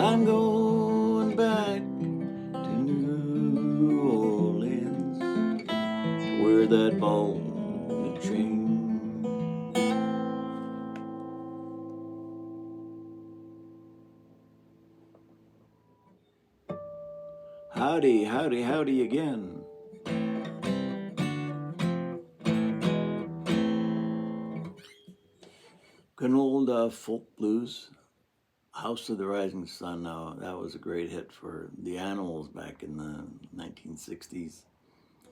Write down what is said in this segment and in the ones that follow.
I'm going back to New Orleans, where that ball and chain. Howdy, howdy, howdy again. Good old folk blues, House of the Rising Sun. Now, that was a great hit for the Animals back in the 1960s.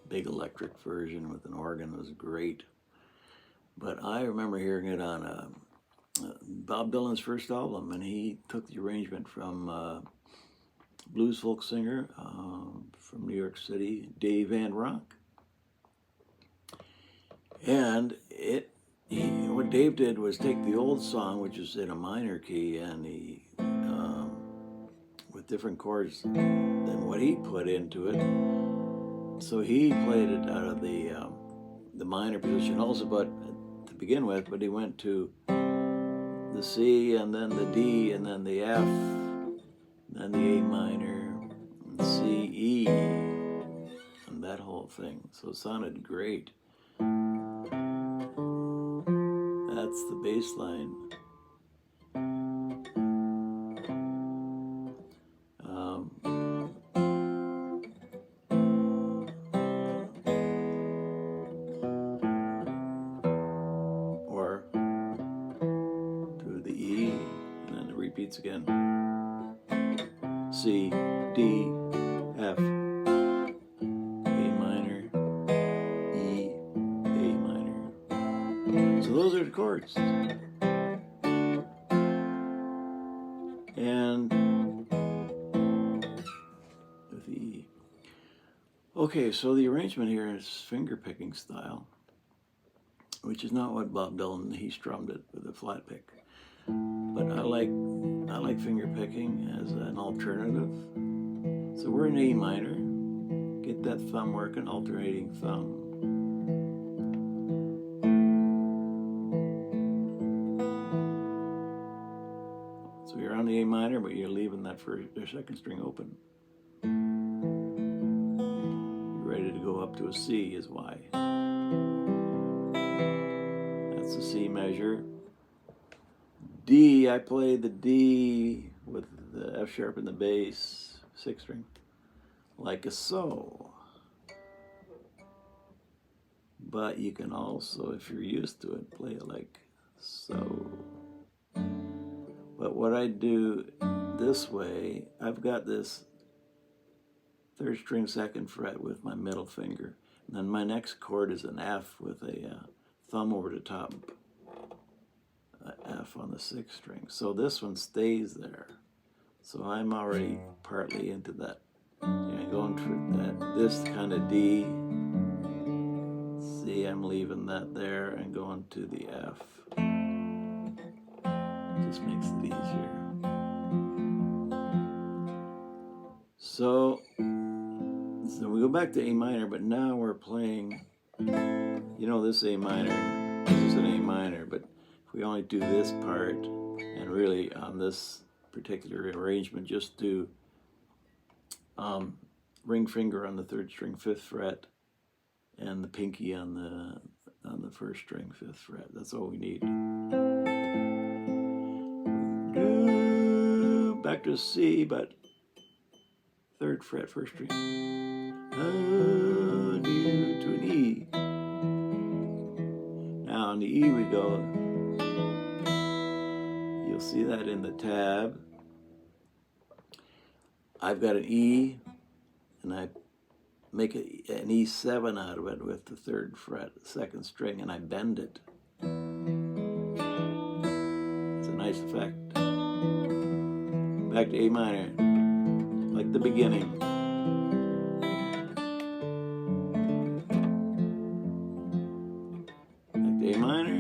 Big electric version with an organ was great. But I remember hearing it on Bob Dylan's first album, and he took the arrangement from blues folk singer from New York City, Dave Van Ronk. And what Dave did was take the old song, which is in a minor key, and he with different chords than what he put into it. So he played it out of the minor position also, but to begin with, but he went to the C and then the D and then the F, and then the A minor, and C, E, and that whole thing. So it sounded great. That's the bass line. Or to the E, and then it repeats again. C, D, F, A minor, E, A minor. So those are the chords. And with E. Okay, so the arrangement here is finger picking style, which is not what Bob Dylan, he strummed it with a flat pick. But I like finger picking as an alternative. So we're in A minor. Get that thumb working, alternating thumb. So you're on the A minor, but you're leaving that second string open. You're ready to go up to a C is why. That's the C measure. D, I play the D with the F sharp in the bass, sixth string, like a so. But you can also, if you're used to it, play it like so. But what I do this way, I've got this third string second fret with my middle finger. And then my next chord is an F with a thumb over the top. F on the sixth string. So this one stays there. So I'm already partly into that. Going through that, this kind of D. See, I'm leaving that there and going to the F. Just makes it easier. So we go back to A minor, but now we're playing, this A minor, this is an A minor, but if we only do this part, and really on this particular arrangement, just do ring finger on the third string, fifth fret, and the pinky on the first string, fifth fret. That's all we need. Back to C, but third fret, first string. To an E. Now on the E we go. You'll see that in the tab. I've got an E, and I make an E7 out of it with the third fret, second string, and I bend it. It's a nice effect. Back to A minor, like the beginning. Back to A minor.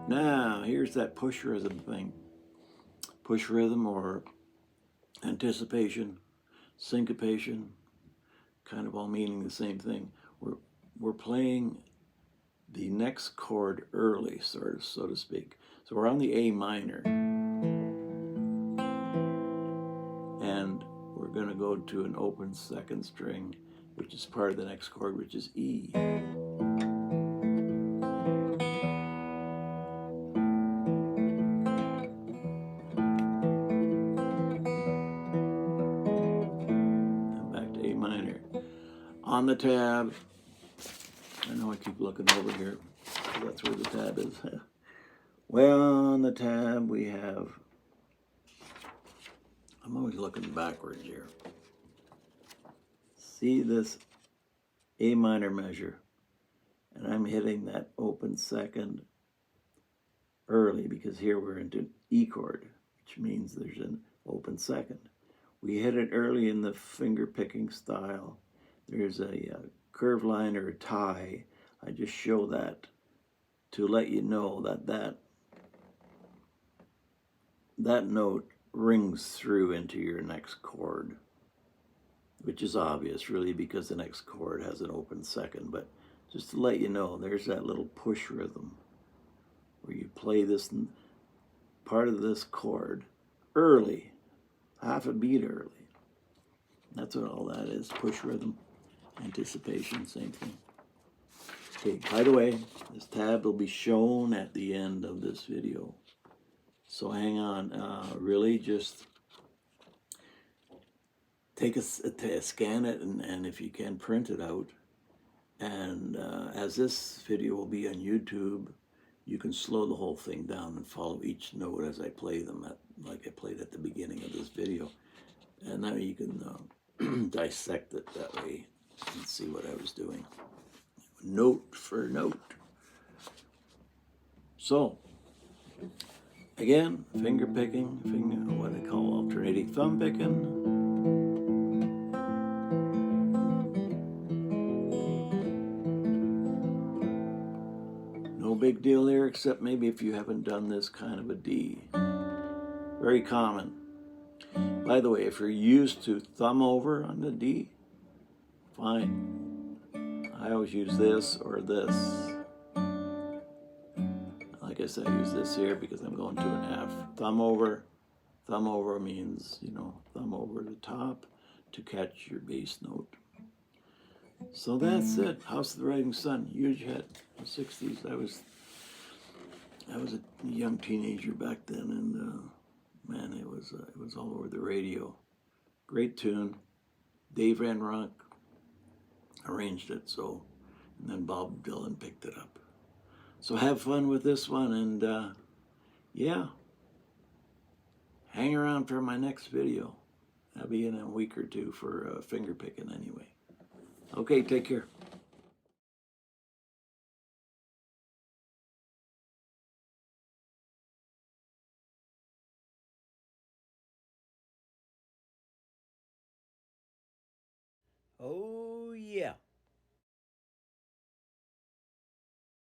Now, here's that push rhythm thing. Push rhythm or anticipation, syncopation, kind of all meaning the same thing. We're playing the next chord early, so to speak. So we're on the A minor. to go to an open second string, which is part of the next chord, which is E. And back to A minor. On the tab, I know I keep looking over here, that's where the tab is. Well, on the tab we have, I'm always looking backwards here. See this A minor measure, and I'm hitting that open second early because here we're into E chord, which means there's an open second. We hit it early in the finger picking style. There's a curve line or a tie. I just show that to let you know that that note rings through into your next chord, which is obvious really because the next chord has an open second, but just to let you know, there's that little push rhythm where you play this part of this chord early, half a beat early. That's what all that is, push rhythm, anticipation, same thing. Okay, by the way, this tab will be shown at the end of this video. So hang on, really just take scan it, and if you can, print it out. And as this video will be on YouTube, you can slow the whole thing down and follow each note as I play them, like I played at the beginning of this video. And now you can dissect it that way and see what I was doing, note for note. So, again, finger picking, what I call alternating thumb picking. No big deal there, except maybe if you haven't done this kind of a D. Very common. By the way, if you're used to thumb over on the D, fine. I always use this or this. Like I said, I use this here because I'm going to an F. Thumb over means, you know, thumb over the top to catch your bass note. So that's it. House of the Rising Sun, huge hit. The 60s. I was a young teenager back then, and man, it was all over the radio. Great tune. Dave Van Ronk arranged it, so, and then Bob Dylan picked it up. So have fun with this one, and yeah, hang around for my next video. I'll be in a week or two for finger picking anyway. Okay, take care. Oh.